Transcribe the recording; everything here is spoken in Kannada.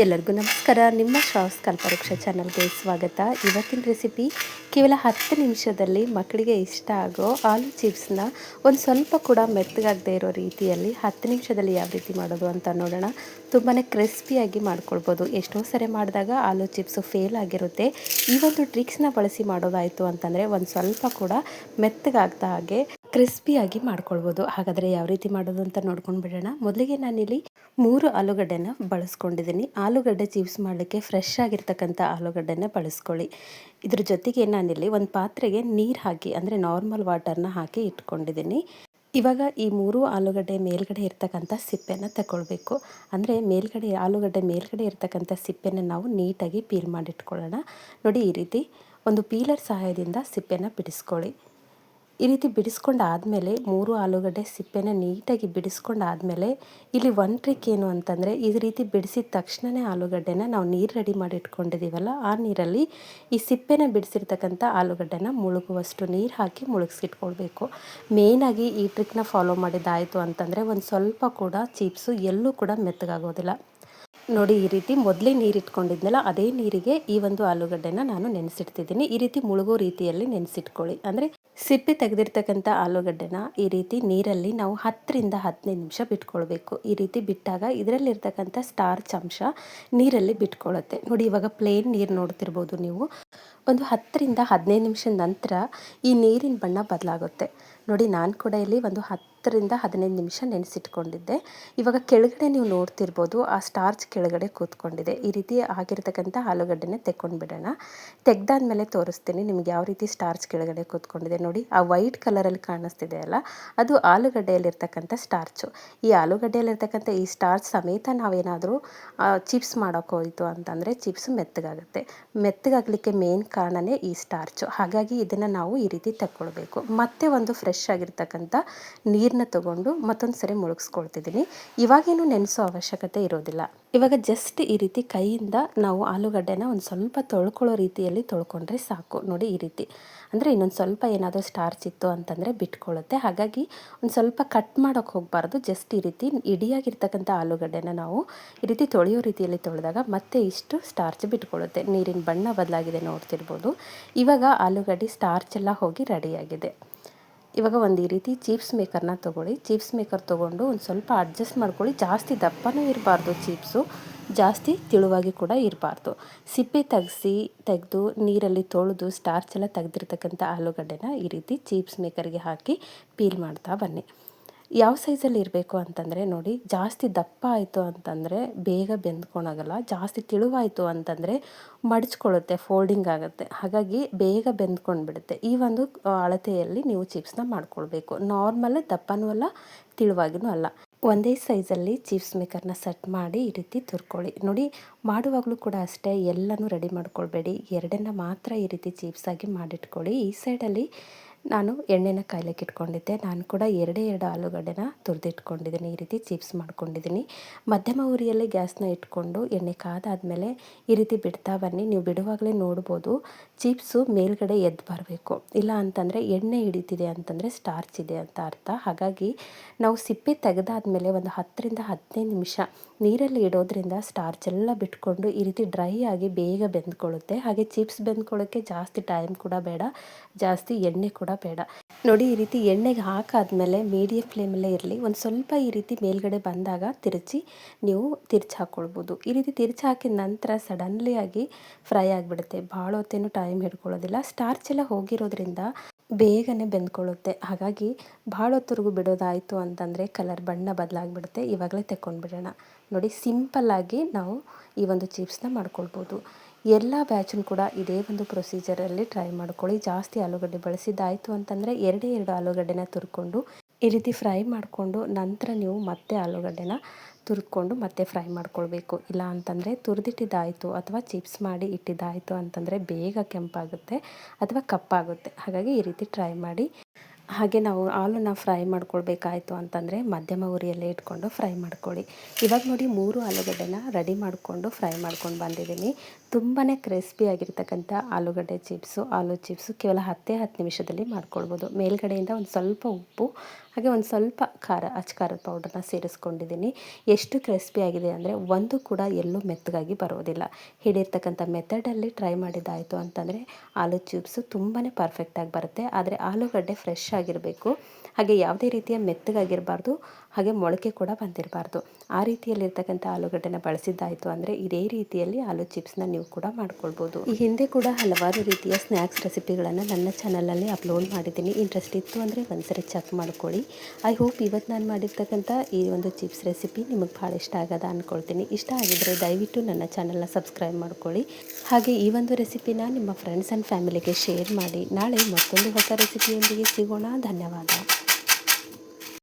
ಎಲ್ಲರಿಗೂ ನಮಸ್ಕಾರ. ನಿಮ್ಮ ಶ್ರಾವ್ಸ್ ಕಲ್ಪವೃಕ್ಷ ಚಾನಲ್ಗೆ ಸ್ವಾಗತ. ಇವತ್ತಿನ ರೆಸಿಪಿ ಕೇವಲ 10 ನಿಮಿಷದಲ್ಲಿ ಮಕ್ಕಳಿಗೆ ಇಷ್ಟ ಆಗೋ ಆಲೂ ಚಿಪ್ಸ್ನ ಒಂದು ಸ್ವಲ್ಪ ಕೂಡ ಮೆತ್ತಗಾಗದೇ ಇರೋ ರೀತಿಯಲ್ಲಿ 10 ನಿಮಿಷದಲ್ಲಿ ಯಾವ ರೀತಿ ಮಾಡೋದು ಅಂತ ನೋಡೋಣ. ತುಂಬಾ ಕ್ರಿಸ್ಪಿಯಾಗಿ ಮಾಡ್ಕೊಳ್ಬೋದು. ಎಷ್ಟೋ ಸರಿ ಮಾಡಿದಾಗ ಆಲೂ ಚಿಪ್ಸು ಫೇಲ್ ಆಗಿರುತ್ತೆ. ಈ ಒಂದು ಟ್ರಿಕ್ಸ್ನ ಬಳಸಿ ಮಾಡೋದಾಯಿತು ಅಂತಂದರೆ ಒಂದು ಸ್ವಲ್ಪ ಕೂಡ ಮೆತ್ತಗಾಗ್ದ ಹಾಗೆ ಕ್ರಿಸ್ಪಿಯಾಗಿ ಮಾಡ್ಕೊಳ್ಬೋದು. ಹಾಗಾದರೆ ಯಾವ ರೀತಿ ಮಾಡೋದು ಅಂತ ನೋಡ್ಕೊಂಡು ಬಿಡೋಣ. ಮೊದಲಿಗೆ ನಾನಿಲ್ಲಿ 3 ಆಲೂಗಡ್ಡೆನ ಬಳಸ್ಕೊಂಡಿದ್ದೀನಿ. ಆಲೂಗಡ್ಡೆ ಚಿಪ್ಸ್ ಮಾಡಲಿಕ್ಕೆ ಫ್ರೆಶ್ ಆಗಿರ್ತಕ್ಕಂಥ ಆಲೂಗಡ್ಡೆನ ಬಳಸ್ಕೊಳ್ಳಿ. ಇದ್ರ ಜೊತೆಗೆ ನಾನಿಲ್ಲಿ ಒಂದು ಪಾತ್ರೆಗೆ ನೀರು ಹಾಕಿ, ಅಂದರೆ ನಾರ್ಮಲ್ ವಾಟರ್ನ ಹಾಕಿ ಇಟ್ಕೊಂಡಿದ್ದೀನಿ. ಇವಾಗ ಈ 3 ಆಲೂಗಡ್ಡೆ ಮೇಲ್ಗಡೆ ಇರ್ತಕ್ಕಂಥ ಸಿಪ್ಪೆನ ತಗೊಳ್ಬೇಕು. ಅಂದರೆ ಆಲೂಗಡ್ಡೆ ಮೇಲ್ಗಡೆ ಇರ್ತಕ್ಕಂಥ ಸಿಪ್ಪೆನ ನಾವು ನೀಟಾಗಿ ಪೀಲ್ ಮಾಡಿಟ್ಕೊಳ್ಳೋಣ. ನೋಡಿ, ಈ ರೀತಿ ಒಂದು ಪೀಲರ್ ಸಹಾಯದಿಂದ ಸಿಪ್ಪೆನ ಬಿಡಿಸ್ಕೊಳ್ಳಿ. ಈ ರೀತಿ ಬಿಡಿಸ್ಕೊಂಡಾದಮೇಲೆ 3 ಆಲೂಗಡ್ಡೆ ಸಿಪ್ಪೆನ ನೀಟಾಗಿ ಬಿಡಿಸ್ಕೊಂಡಾದಮೇಲೆ ಇಲ್ಲಿ ಒಂದು ಟ್ರಿಕ್ ಏನು ಅಂತಂದರೆ, ಈ ರೀತಿ ಬಿಡಿಸಿದ ತಕ್ಷಣವೇ ಆಲೂಗಡ್ಡೆನ ನಾವು ನೀರು ರೆಡಿ ಮಾಡಿ ಇಟ್ಕೊಂಡಿದ್ದೀವಲ್ಲ, ಆ ನೀರಲ್ಲಿ ಈ ಸಿಪ್ಪೆನ ಬಿಡಿಸಿರ್ತಕ್ಕಂಥ ಆಲೂಗಡ್ಡೆನ ಮುಳುಗುವಷ್ಟು ನೀರು ಹಾಕಿ ಮುಳುಗಿಸಿಟ್ಕೊಳ್ಬೇಕು. ಮೇಯ್ನಾಗಿ ಈ ಟ್ರಿಕ್ನ ಫಾಲೋ ಮಾಡಿದ್ದಾಯಿತು ಅಂತಂದರೆ ಒಂದು ಸ್ವಲ್ಪ ಕೂಡ ಚಿಪ್ಸು ಎಲ್ಲೂ ಕೂಡ ಮೆತ್ತಗಾಗೋದಿಲ್ಲ. ನೋಡಿ, ಈ ರೀತಿ ಮೊದಲೇ ನೀರು ಇಟ್ಕೊಂಡಿದ್ನಲ್ಲ, ಅದೇ ನೀರಿಗೆ ಈ ಒಂದು ಆಲೂಗಡ್ಡೆನ ನಾನು ನೆನೆಸಿಡ್ತಿದ್ದೀನಿ. ಈ ರೀತಿ ಮುಳುಗೋ ರೀತಿಯಲ್ಲಿ ನೆನೆಸಿಟ್ಕೊಳ್ಳಿ. ಅಂದರೆ ಸಿಪ್ಪೆ ತೆಗೆದಿರ್ತಕ್ಕಂಥ ಆಲೂಗಡ್ಡೆನ ಈ ರೀತಿ ನೀರಲ್ಲಿ ನಾವು 10 ರಿಂದ 15 ನಿಮಿಷ ಬಿಟ್ಕೊಳ್ಬೇಕು. ಈ ರೀತಿ ಬಿಟ್ಟಾಗ ಇದರಲ್ಲಿರ್ತಕ್ಕಂಥ ಸ್ಟಾರ್ಚ್ ಅಂಶ ನೀರಲ್ಲಿ ಬಿಟ್ಕೊಳ್ಳುತ್ತೆ. ನೋಡಿ, ಇವಾಗ ಪ್ಲೇನ್ ನೀರು ನೋಡ್ತಿರ್ಬೋದು ನೀವು. ಒಂದು 10 ರಿಂದ 15 ನಿಮಿಷದ ನಂತರ ಈ ನೀರಿನ ಬಣ್ಣ ಬದಲಾಗುತ್ತೆ. ನೋಡಿ, ನಾನು ಕೂಡ ಇಲ್ಲಿ ಒಂದು 10 ರಿಂದ 15 ನಿಮಿಷ ನೆನೆಸಿಟ್ಕೊಂಡಿದ್ದೆ. ಇವಾಗ ಕೆಳಗಡೆ ನೀವು ನೋಡ್ತಿರ್ಬೋದು, ಆ ಸ್ಟಾರ್ಚ್ ಕೆಳಗಡೆ ಕೂತ್ಕೊಂಡಿದೆ. ಈ ರೀತಿ ಆಗಿರ್ತಕ್ಕಂಥ ಆಲೂಗಡ್ಡೆನ ತೆಕ್ಕೊಂಡ್ಬಿಡೋಣ. ತೆಗ್ದಾದ್ಮೇಲೆ ತೋರಿಸ್ತೀನಿ ನಿಮ್ಗೆ ಯಾವ ರೀತಿ ಸ್ಟಾರ್ಚ್ ಕೆಳಗಡೆ ಕೂತ್ಕೊಂಡಿದೆ. ನೋಡಿ, ಆ ವೈಟ್ ಕಲರಲ್ಲಿ ಕಾಣಿಸ್ತಿದೆ ಅಲ್ಲ, ಅದು ಆಲೂಗಡ್ಡೆಯಲ್ಲಿರ್ತಕ್ಕಂಥ ಸ್ಟಾರ್ಚು. ಈ ಆಲೂಗಡ್ಡೆಯಲ್ಲಿರ್ತಕ್ಕಂಥ ಈ ಸ್ಟಾರ್ಚ್ ಸಮೇತ ನಾವೇನಾದರೂ ಚಿಪ್ಸ್ ಮಾಡೋಕೆ ಹೋಯಿತು ಅಂತಂದರೆ ಚಿಪ್ಸ್ ಮೆತ್ತಗಾಗುತ್ತೆ. ಮೆತ್ತಗಾಗಲಿಕ್ಕೆ ಮೇನ್ ಕಾರಣನೇ ಈ ಸ್ಟಾರ್ಚು. ಹಾಗಾಗಿ ಇದನ್ನು ನಾವು ಈ ರೀತಿ ತಕ್ಕೊಳ್ಬೇಕು. ಮತ್ತೆ ಒಂದು ಫ್ರೆಶ್ ಆಗಿರ್ತಕ್ಕಂಥ ನೀರನ್ನ ತಗೊಂಡು ಮತ್ತೊಂದು ಸರಿ ಮುಳುಗಿಸ್ಕೊಳ್ತಿದ್ದೀನಿ. ಇವಾಗೇನು ನೆನೆಸೋ ಅವಶ್ಯಕತೆ ಇರೋದಿಲ್ಲ. ಇವಾಗ ಜಸ್ಟ್ ಈ ರೀತಿ ಕೈಯಿಂದ ನಾವು ಆಲೂಗಡ್ಡೆನ ಒಂದು ಸ್ವಲ್ಪ ತೊಳ್ಕೊಳ್ಳೋ ರೀತಿಯಲ್ಲಿ ತೊಳ್ಕೊಂಡ್ರೆ ಸಾಕು. ನೋಡಿ, ಈ ರೀತಿ. ಅಂದರೆ ಇನ್ನೊಂದು ಸ್ವಲ್ಪ ಏನಾದರೂ ಸ್ಟಾರ್ಚ್ ಇತ್ತು ಅಂತಂದರೆ ಬಿಟ್ಕೊಳ್ಳುತ್ತೆ. ಹಾಗಾಗಿ ಒಂದು ಸ್ವಲ್ಪ ಕಟ್ ಮಾಡೋಕ್ಕೆ ಹೋಗಬಾರ್ದು. ಜಸ್ಟ್ ಈ ರೀತಿ ಇಡಿಯಾಗಿರ್ತಕ್ಕಂಥ ಆಲೂಗಡ್ಡೆನ ನಾವು ಈ ರೀತಿ ತೊಳೆಯೋ ರೀತಿಯಲ್ಲಿ ತೊಳೆದಾಗ ಮತ್ತೆ ಇಷ್ಟು ಸ್ಟಾರ್ಚ್ ಬಿಟ್ಕೊಳ್ಳುತ್ತೆ. ನೀರಿನ ಬಣ್ಣ ಬದಲಾಗಿದೆ ನೋಡ್ತಿರ್ಬೋದು. ಇವಾಗ ಆಲೂಗಡ್ಡೆ ಸ್ಟಾರ್ಚ್ ಎಲ್ಲ ಹೋಗಿ ರೆಡಿಯಾಗಿದೆ. ಇವಾಗ ಒಂದು ಈ ರೀತಿ ಚಿಪ್ಸ್ ಮೇಕರ್ನ ತೊಗೊಳ್ಳಿ. ಚಿಪ್ಸ್ ಮೇಕರ್ ತೊಗೊಂಡು ಒಂದು ಸ್ವಲ್ಪ ಅಡ್ಜಸ್ಟ್ ಮಾಡ್ಕೊಳ್ಳಿ. ಜಾಸ್ತಿ ದಪ್ಪನೂ ಇರಬಾರ್ದು ಚಿಪ್ಸು, ಜಾಸ್ತಿ ತಿಳುವಾಗಿ ಕೂಡ ಇರಬಾರ್ದು. ಸಿಪ್ಪೆ ತೆಗೆದು ನೀರಲ್ಲಿ ತೊಳೆದು ಸ್ಟಾರ್ಚ್ ಎಲ್ಲ ತೆಗೆದಿರ್ತಕ್ಕಂಥ ಆಲೂಗಡ್ಡೆನ ಈ ರೀತಿ ಚಿಪ್ಸ್ ಮೇಕರ್ಗೆ ಹಾಕಿ ಪೀಲ್ ಮಾಡ್ತಾ ಬನ್ನಿ. ಯಾವ ಸೈಜಲ್ಲಿ ಇರಬೇಕು ಅಂತಂದರೆ, ನೋಡಿ, ಜಾಸ್ತಿ ದಪ್ಪ ಆಯಿತು ಅಂತಂದರೆ ಬೇಗ ಬೆಂದ್ಕೊಳೋಗಲ್ಲ. ಜಾಸ್ತಿ ತಿಳುವಾಯಿತು ಅಂತಂದರೆ ಮಡಚ್ಕೊಳ್ಳುತ್ತೆ, ಫೋಲ್ಡಿಂಗ್ ಆಗುತ್ತೆ. ಹಾಗಾಗಿ ಬೇಗ ಬೆಂದ್ಕೊಂಡ್ಬಿಡುತ್ತೆ. ಈ ಒಂದು ಅಳತೆಯಲ್ಲಿ ನೀವು ಚಿಪ್ಸ್ನ ಮಾಡ್ಕೊಳ್ಬೇಕು. ನಾರ್ಮಲ್ ದಪ್ಪನೂ ಅಲ್ಲ, ತಿಳುವಾಗಿನೂ ಅಲ್ಲ. ಒಂದೇ ಸೈಜಲ್ಲಿ ಚಿಪ್ಸ್ ಮೇಕರ್ನ ಸೆಟ್ ಮಾಡಿ ಈ ರೀತಿ ತುರ್ಕೊಳ್ಳಿ. ನೋಡಿ, ಮಾಡುವಾಗಲೂ ಕೂಡ ಅಷ್ಟೇ, ಎಲ್ಲನೂ ರೆಡಿ ಮಾಡ್ಕೊಳ್ಬೇಡಿ. ಎರಡನ್ನ ಮಾತ್ರ ಈ ರೀತಿ ಚಿಪ್ಸಾಗಿ ಮಾಡಿಟ್ಕೊಳ್ಳಿ. ಈ ಸೈಡಲ್ಲಿ ನಾನು ಎಣ್ಣೆನ ಕಾಯ್ಲಿಕ್ಕೆ ಇಟ್ಕೊಂಡಿದ್ದೆ. ನಾನು ಕೂಡ ಎರಡೇ ಆಲೂಗಡ್ಡೆನ ತುರಿದಿಟ್ಕೊಂಡಿದ್ದೀನಿ. ಈ ರೀತಿ ಚಿಪ್ಸ್ ಮಾಡ್ಕೊಂಡಿದ್ದೀನಿ. ಮಧ್ಯಮ ಉರಿಯಲ್ಲಿ ಗ್ಯಾಸ್ನ ಇಟ್ಕೊಂಡು ಎಣ್ಣೆ ಕಾದಾದಮೇಲೆ ಈ ರೀತಿ ಬಿಡ್ತಾ ಬನ್ನಿ. ನೀವು ಬಿಡುವಾಗಲೇ ನೋಡ್ಬೋದು, ಚಿಪ್ಸು ಮೇಲ್ಗಡೆ ಎದ್ದು ಬರಬೇಕು. ಇಲ್ಲ ಅಂತಂದರೆ ಎಣ್ಣೆ ಹಿಡಿತಿದೆ ಅಂತಂದರೆ ಸ್ಟಾರ್ಚ್ ಇದೆ ಅಂತ ಅರ್ಥ. ಹಾಗಾಗಿ ನಾವು ಸಿಪ್ಪೆ ತೆಗೆದಾದ್ಮೇಲೆ ಒಂದು 10 ರಿಂದ 15 ನಿಮಿಷ ನೀರಲ್ಲಿ ಇಡೋದ್ರಿಂದ ಸ್ಟಾರ್ಚ್ ಎಲ್ಲ ಬಿಟ್ಕೊಂಡು ಈ ರೀತಿ ಡ್ರೈ ಆಗಿ ಬೇಗ ಬೆಂದ್ಕೊಳ್ಳುತ್ತೆ. ಹಾಗೆ ಚಿಪ್ಸ್ ಬೆಂದ್ಕೊಳ್ಳೋಕ್ಕೆ ಜಾಸ್ತಿ ಟೈಮ್ ಕೂಡ ಬೇಡ, ಜಾಸ್ತಿ ಎಣ್ಣೆ ಕೂಡ ಬೇಡ. ನೋಡಿ, ಈ ರೀತಿ ಎಣ್ಣೆಗೆ ಹಾಕಾದ್ಮೇಲೆ ಮೀಡಿಯಂ ಫ್ಲೇಮಲ್ಲೇ ಇರಲಿ. ಒಂದು ಸ್ವಲ್ಪ ಈ ರೀತಿ ಮೇಲ್ಗಡೆ ಬಂದಾಗ ನೀವು ತಿರ್ಚಿ ಹಾಕ್ಕೊಳ್ಬೋದು. ಈ ರೀತಿ ತಿರ್ಚಿ ಹಾಕಿದ ನಂತರ ಸಡನ್ಲಿ ಆಗಿ ಫ್ರೈ ಆಗಿಬಿಡುತ್ತೆ. ಭಾಳ ಹೊತ್ತೇನು ಟೈಮ್ ಹಿಡ್ಕೊಳ್ಳೋದಿಲ್ಲ. ಸ್ಟಾರ್ಚ್ ಎಲ್ಲ ಹೋಗಿರೋದ್ರಿಂದ ಬೇಗನೆ ಬೆಂದ್ಕೊಳ್ಳುತ್ತೆ. ಹಾಗಾಗಿ ಭಾಳ ಹೊತ್ತವರೆಗೂ ಬಿಡೋದಾಯಿತು ಅಂತಂದರೆ ಕಲರ್ ಬಣ್ಣ ಬದಲಾಗಿಬಿಡುತ್ತೆ. ಇವಾಗಲೇ ತೆಕ್ಕೊಂಡ್ಬಿಡೋಣ. ನೋಡಿ, ಸಿಂಪಲ್ಲಾಗಿ ನಾವು ಈ ಒಂದು ಚಿಪ್ಸ್ನ ಮಾಡ್ಕೊಳ್ಬೋದು. ಎಲ್ಲ ಬ್ಯಾಚನ್ನು ಕೂಡ ಇದೇ ಒಂದು ಪ್ರೊಸೀಜರಲ್ಲಿ ಟ್ರೈ ಮಾಡ್ಕೊಳ್ಳಿ. ಜಾಸ್ತಿ ಆಲೂಗಡ್ಡೆ ಬಳಸಿದ್ದಾಯಿತು ಅಂತಂದರೆ ಎರಡೇ ಆಲೂಗಡ್ಡೆನ ತುರ್ಕೊಂಡು ಈ ರೀತಿ ಫ್ರೈ ಮಾಡಿಕೊಂಡು ನಂತರ ನೀವು ಮತ್ತೆ ಆಲೂಗಡ್ಡೆನ ತುರ್ಕೊಂಡು ಮತ್ತೆ ಫ್ರೈ ಮಾಡ್ಕೊಳ್ಬೇಕು. ಇಲ್ಲ ಅಂತಂದರೆ ತುರಿದಿಟ್ಟಿದ್ದಾಯಿತು ಅಥವಾ ಚಿಪ್ಸ್ ಮಾಡಿ ಇಟ್ಟಿದ್ದಾಯಿತು ಅಂತಂದರೆ ಬೇಗ ಕೆಂಪಾಗುತ್ತೆ ಅಥವಾ ಕಪ್ಪಾಗುತ್ತೆ. ಹಾಗಾಗಿ ಈ ರೀತಿ ಟ್ರೈ ಮಾಡಿ. ಹಾಗೆ ನಾವು ಆಲೂನ ಫ್ರೈ ಮಾಡ್ಕೊಳ್ಬೇಕಾಯಿತು ಅಂತಂದರೆ ಮಧ್ಯಮ ಉರಿಯಲ್ಲೇ ಇಟ್ಕೊಂಡು ಫ್ರೈ ಮಾಡ್ಕೊಳ್ಳಿ. ಇವಾಗ ನೋಡಿ, 3 ಆಲೂಗಡ್ಡೆನ ರೆಡಿ ಮಾಡಿಕೊಂಡು ಫ್ರೈ ಮಾಡ್ಕೊಂಡು ಬಂದಿದ್ದೀನಿ. ತುಂಬಾ ಕ್ರಿಸ್ಪಿಯಾಗಿರ್ತಕ್ಕಂಥ ಆಲೂಗಡ್ಡೆ ಚಿಪ್ಸು, ಆಲೂ ಚಿಪ್ಸು ಕೇವಲ 10 ನಿಮಿಷದಲ್ಲಿ ಮಾಡ್ಕೊಳ್ಬೋದು. ಮೇಲ್ಗಡೆಯಿಂದ ಒಂದು ಸ್ವಲ್ಪ ಉಪ್ಪು ಹಾಗೆ ಒಂದು ಸ್ವಲ್ಪ ಅಚ್ಕಾರದ ಪೌಡರ್ನ ಸೇರಿಸ್ಕೊಂಡಿದ್ದೀನಿ. ಎಷ್ಟು ಕ್ರಿಸ್ಪಿ ಆಗಿದೆ ಅಂದರೆ ಒಂದು ಕೂಡ ಎಲ್ಲೂ ಮೆತ್ತಗಾಗಿ ಬರೋದಿಲ್ಲ. ಹೇಳಿರ್ತಕ್ಕಂಥ ಮೆಥಡಲ್ಲಿ ಟ್ರೈ ಮಾಡಿದ್ದಾಯಿತು ಅಂತಂದರೆ ಆಲೂ ಚಿಪ್ಸು ತುಂಬಾ ಪರ್ಫೆಕ್ಟಾಗಿ ಬರುತ್ತೆ. ಆದರೆ ಆಲೂಗಡ್ಡೆ ಫ್ರೆಶ್ ಆಗಿರಬೇಕು, ಹಾಗೆ ಯಾವುದೇ ರೀತಿಯ ಮೆತ್ತಗಾಗಿರಬಾರ್ದು, ಹಾಗೆ ಮೊಳಕೆ ಕೂಡ ಬಂದಿರಬಾರ್ದು. ಆ ರೀತಿಯಲ್ಲಿರ್ತಕ್ಕಂಥ ಆಲೂಗಡ್ಡೆನ ಬಳಸಿದ್ದಾಯಿತು ಅಂದರೆ ಇದೇ ರೀತಿಯಲ್ಲಿ ಆಲೂ ಚಿಪ್ಸ್ನ ನೀವು ಕೂಡ ಮಾಡ್ಕೊಳ್ಬೋದು. ಈ ಹಿಂದೆ ಕೂಡ ಹಲವಾರು ರೀತಿಯ ಸ್ನ್ಯಾಕ್ಸ್ ರೆಸಿಪಿಗಳನ್ನು ನನ್ನ ಚಾನಲಲ್ಲಿ ಅಪ್ಲೋಡ್ ಮಾಡಿದ್ದೀನಿ. ಇಂಟ್ರೆಸ್ಟ್ ಇತ್ತು ಅಂದರೆ ಒಂದ್ಸರಿ ಚೆಕ್ ಮಾಡ್ಕೊಳ್ಳಿ. ಐ ಹೋಪ್ ಇವತ್ತು ನಾನು ಮಾಡಿರ್ತಕ್ಕಂಥ ಈ ಒಂದು ಚಿಪ್ಸ್ ರೆಸಿಪಿ ನಿಮಗೆ ಭಾಳ ಇಷ್ಟ ಆಗದ ಅಂದ್ಕೊಳ್ತೀನಿ. ಇಷ್ಟ ಆಗಿದ್ದರೆ ದಯವಿಟ್ಟು ನನ್ನ ಚಾನಲ್ನ ಸಬ್ಸ್ಕ್ರೈಬ್ ಮಾಡ್ಕೊಳ್ಳಿ. ಹಾಗೆ ಈ ಒಂದು ರೆಸಿಪಿನ ನಿಮ್ಮ ಫ್ರೆಂಡ್ಸ್ ಆ್ಯಂಡ್ ಫ್ಯಾಮಿಲಿಗೆ ಶೇರ್ ಮಾಡಿ. ನಾಳೆ ಮತ್ತೊಂದು ಹೊಸ ರೆಸಿಪಿಯೊಂದಿಗೆ ಸಿಗೋಣ. ಧನ್ಯವಾದ.